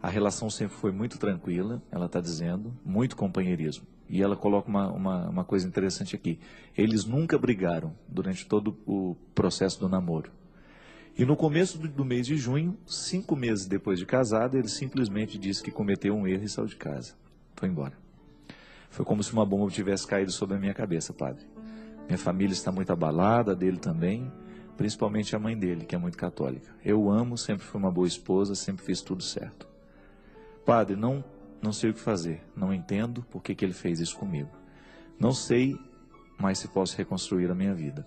A relação sempre foi muito tranquila, ela está dizendo, muito companheirismo. E ela coloca uma coisa interessante aqui. Eles nunca brigaram durante todo o processo do namoro. E no começo do mês de junho, 5 meses depois de casado, ele simplesmente disse que cometeu um erro e saiu de casa. Foi embora. Foi como se uma bomba tivesse caído sobre a minha cabeça, padre. Minha família está muito abalada, a dele também, principalmente a mãe dele, que é muito católica. Eu o amo, sempre fui uma boa esposa, sempre fiz tudo certo. Padre, não sei o que fazer, não entendo por que ele fez isso comigo. Não sei mais se posso reconstruir a minha vida.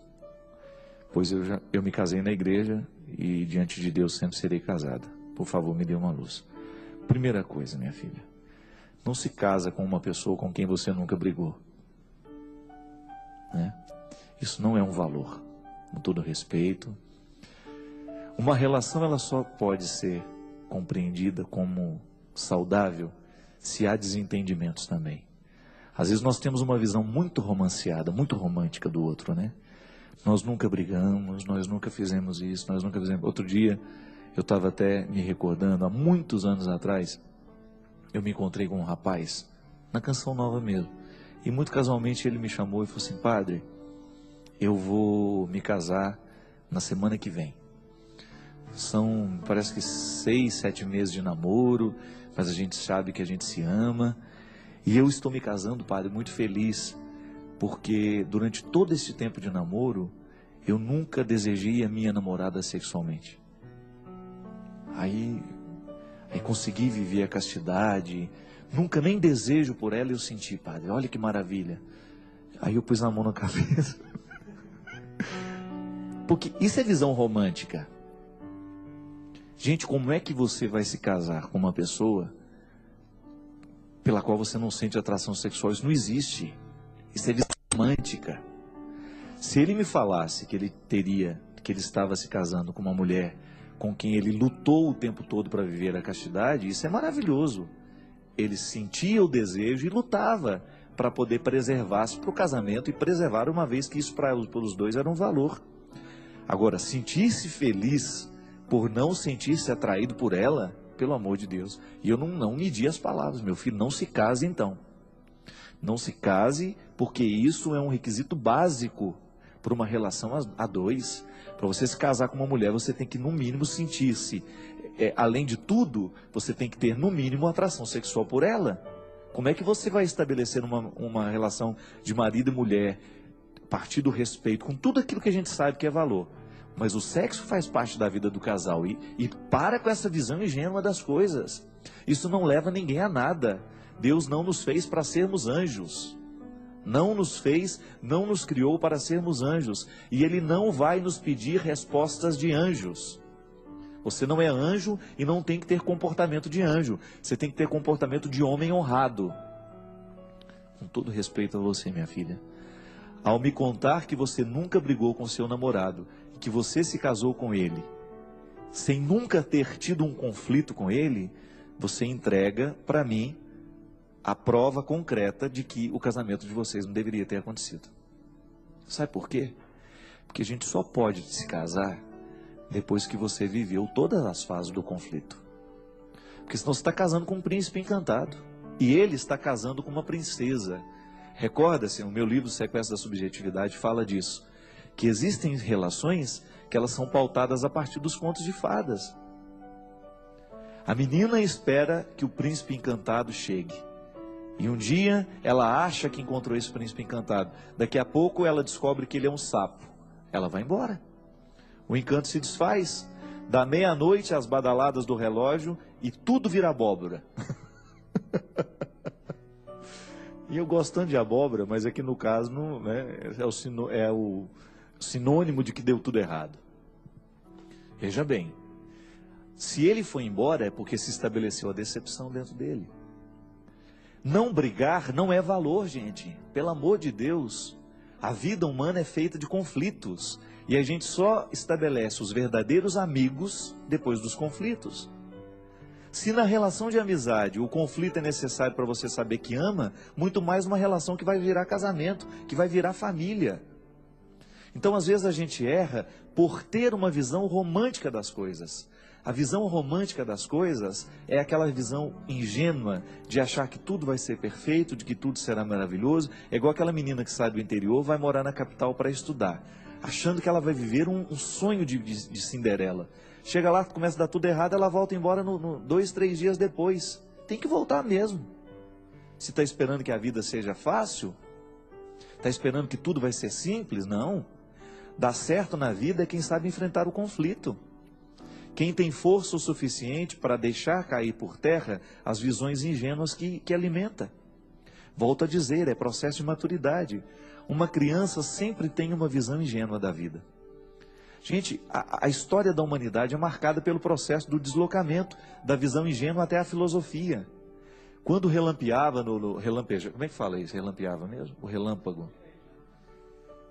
Pois eu me casei na igreja e diante de Deus sempre serei casada. Por favor, me dê uma luz. Primeira coisa, minha filha, não se casa com uma pessoa com quem você nunca brigou. Né? Isso não é um valor, com todo respeito. Uma relação ela só pode ser compreendida como saudável se há desentendimentos também. Às vezes nós temos uma visão muito romanceada, muito romântica do outro, né? Nós nunca brigamos, nós nunca fizemos isso, nós nunca fizemos... Outro dia, eu estava até me recordando, há muitos anos atrás, eu me encontrei com um rapaz, na Canção Nova mesmo, e muito casualmente ele me chamou e falou assim, padre, eu vou me casar na semana que vem. São, parece que 6, 7 meses de namoro, mas a gente sabe que a gente se ama. E eu estou me casando, padre, muito feliz, porque durante todo esse tempo de namoro, eu nunca desejei a minha namorada sexualmente. Aí consegui viver a castidade, nunca nem desejo por ela eu senti, padre, olha que maravilha. Aí eu pus a mão na cabeça. Porque isso é visão romântica. Gente, como é que você vai se casar com uma pessoa pela qual você não sente atração sexual? Isso não existe. Isso é visão romântica. Se ele me falasse que ele estava se casando com uma mulher com quem ele lutou o tempo todo para viver a castidade, isso é maravilhoso. Ele sentia o desejo e lutava para poder preservar-se para o casamento e preservar, uma vez que isso para os dois era um valor. Agora, sentir-se feliz por não sentir-se atraído por ela, pelo amor de Deus. E eu não medi as palavras, meu filho, não se case então. Não se case, porque isso é um requisito básico para uma relação a dois. Para você se casar com uma mulher, você tem que no mínimo sentir-se, além de tudo, você tem que ter no mínimo atração sexual por ela. Como é que você vai estabelecer uma relação de marido e mulher, a partir do respeito, com tudo aquilo que a gente sabe que é valor? Mas o sexo faz parte da vida do casal e para com essa visão ingênua das coisas. Isso não leva ninguém a nada. Deus não nos fez para sermos anjos. Não nos criou para sermos anjos. E Ele não vai nos pedir respostas de anjos. Você não é anjo e não tem que ter comportamento de anjo. Você tem que ter comportamento de homem honrado. Com todo respeito a você, minha filha. Ao me contar que você nunca brigou com seu namorado, que você se casou com ele, sem nunca ter tido um conflito com ele, você entrega para mim a prova concreta de que o casamento de vocês não deveria ter acontecido. Sabe por quê? Porque a gente só pode se casar depois que você viveu todas as fases do conflito. Porque senão você está casando com um príncipe encantado, e ele está casando com uma princesa. Recorda-se, o meu livro Sequestro da Subjetividade fala disso, que existem relações que elas são pautadas a partir dos contos de fadas. A menina espera que o príncipe encantado chegue. E um dia ela acha que encontrou esse príncipe encantado. Daqui a pouco ela descobre que ele é um sapo. Ela vai embora. O encanto se desfaz. Da meia-noite às badaladas do relógio e tudo vira abóbora. E eu gosto tanto de abóbora, mas aqui no caso não, né, é o sinônimo de que deu tudo errado. Veja bem, se ele foi embora é porque se estabeleceu a decepção dentro dele. Não brigar não é valor, gente. Pelo amor de Deus, a vida humana é feita de conflitos. E a gente só estabelece os verdadeiros amigos depois dos conflitos. Se na relação de amizade o conflito é necessário para você saber que ama, muito mais uma relação que vai virar casamento, que vai virar família. Então, às vezes a gente erra por ter uma visão romântica das coisas. A visão romântica das coisas é aquela visão ingênua de achar que tudo vai ser perfeito, de que tudo será maravilhoso. É igual aquela menina que sai do interior, vai morar na capital para estudar, achando que ela vai viver um sonho de Cinderela. Chega lá, começa a dar tudo errado, ela volta embora 2, 3 dias depois. Tem que voltar mesmo. Se está esperando que a vida seja fácil, está esperando que tudo vai ser simples, não. Dá certo na vida é quem sabe enfrentar o conflito. Quem tem força o suficiente para deixar cair por terra as visões ingênuas que alimenta. Volto a dizer, é processo de maturidade. Uma criança sempre tem uma visão ingênua da vida. Gente, a história da humanidade é marcada pelo processo do deslocamento da visão ingênua até a filosofia. Quando relampeava, relampeja, como é que fala isso? Relampeava mesmo? O relâmpago.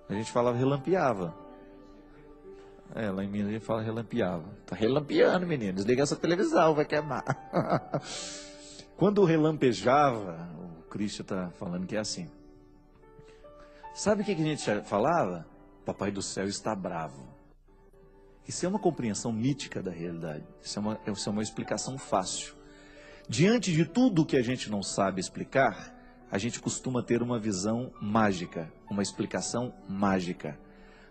A gente falava relampeava. Lá em Minas a gente fala relampeava. Tá relampeando, menino. Desliga essa televisão, vai queimar. Quando relampejava, o Cristo está falando que é assim. Sabe o que a gente falava? Papai do céu está bravo. Isso é uma compreensão mítica da realidade. Isso é uma explicação fácil. Diante de tudo que a gente não sabe explicar, a gente costuma ter uma visão mágica, uma explicação mágica.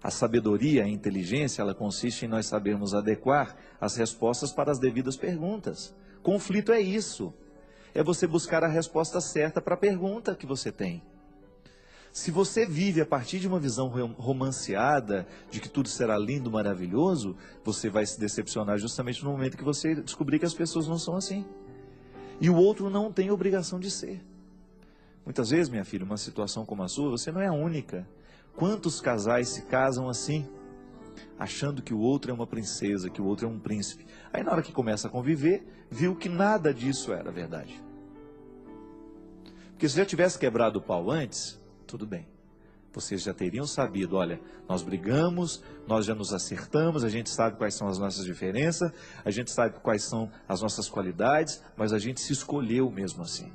A sabedoria, a inteligência, ela consiste em nós sabermos adequar as respostas para as devidas perguntas. Conflito é isso. É você buscar a resposta certa para a pergunta que você tem. Se você vive a partir de uma visão romanceada, de que tudo será lindo, maravilhoso, você vai se decepcionar justamente no momento que você descobrir que as pessoas não são assim. E o outro não tem obrigação de ser. Muitas vezes, minha filha, uma situação como a sua, você não é a única. Quantos casais se casam assim, achando que o outro é uma princesa, que o outro é um príncipe? Aí na hora que começa a conviver, viu que nada disso era verdade. Porque se já tivesse quebrado o pau antes, tudo bem. Vocês já teriam sabido, olha, nós brigamos, nós já nos acertamos, a gente sabe quais são as nossas diferenças, a gente sabe quais são as nossas qualidades, mas a gente se escolheu mesmo assim.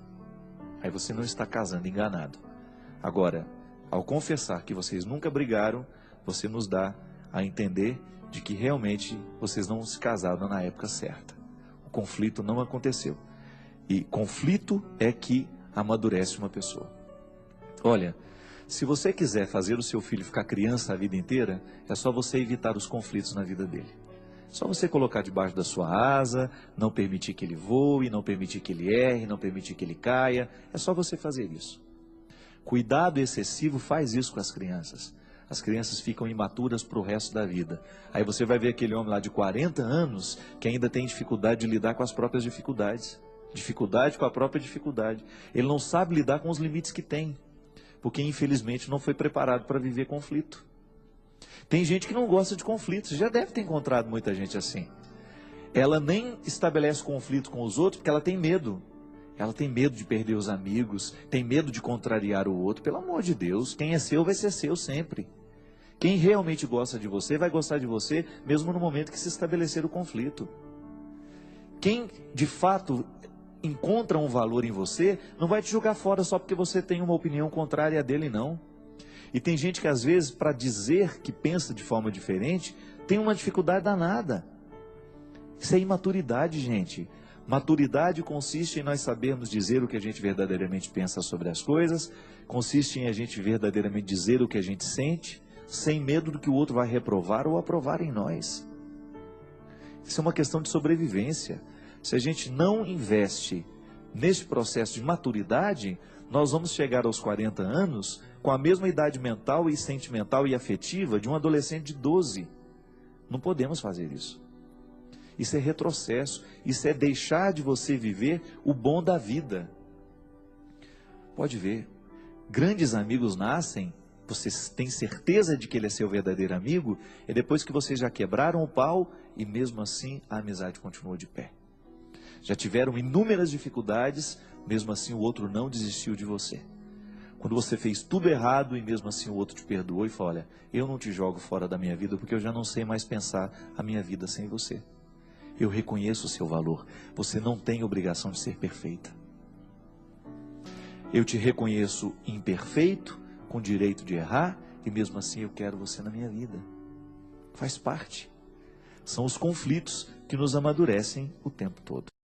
Aí você não está casando enganado. Agora, ao confessar que vocês nunca brigaram, você nos dá a entender de que realmente vocês não se casaram na época certa. O conflito não aconteceu. E conflito é que amadurece uma pessoa. Olha, se você quiser fazer o seu filho ficar criança a vida inteira, é só você evitar os conflitos na vida dele. Só você colocar debaixo da sua asa, não permitir que ele voe, não permitir que ele erre, não permitir que ele caia. É só você fazer isso. Cuidado excessivo faz isso com as crianças. As crianças ficam imaturas para o resto da vida. Aí você vai ver aquele homem lá de 40 anos que ainda tem dificuldade de lidar com as próprias dificuldades. Dificuldade com a própria dificuldade. Ele não sabe lidar com os limites que tem. Porque infelizmente não foi preparado para viver conflito. Tem gente que não gosta de conflitos. Você já deve ter encontrado muita gente assim. Ela nem estabelece conflito com os outros porque ela tem medo. Ela tem medo de perder os amigos, tem medo de contrariar o outro. Pelo amor de Deus, quem é seu vai ser seu sempre. Quem realmente gosta de você vai gostar de você, mesmo no momento que se estabelecer o conflito. Quem de fato encontra um valor em você, não vai te jogar fora só porque você tem uma opinião contrária a dele, não. E tem gente que às vezes, para dizer que pensa de forma diferente, tem uma dificuldade danada. Isso é imaturidade, gente. Maturidade consiste em nós sabermos dizer o que a gente verdadeiramente pensa sobre as coisas, consiste em a gente verdadeiramente dizer o que a gente sente, sem medo do que o outro vai reprovar ou aprovar em nós. Isso é uma questão de sobrevivência. Se a gente não investe nesse processo de maturidade, nós vamos chegar aos 40 anos com a mesma idade mental e sentimental e afetiva de um adolescente de 12. Não podemos fazer isso. Isso é retrocesso, isso é deixar de você viver o bom da vida. Pode ver, grandes amigos nascem, você tem certeza de que ele é seu verdadeiro amigo, é depois que vocês já quebraram o pau e mesmo assim a amizade continuou de pé. Já tiveram inúmeras dificuldades, mesmo assim o outro não desistiu de você. Quando você fez tudo errado e mesmo assim o outro te perdoou e falou, olha, eu não te jogo fora da minha vida porque eu já não sei mais pensar a minha vida sem você. Eu reconheço o seu valor. Você não tem obrigação de ser perfeita. Eu te reconheço imperfeito, com direito de errar, e mesmo assim eu quero você na minha vida. Faz parte. São os conflitos que nos amadurecem o tempo todo.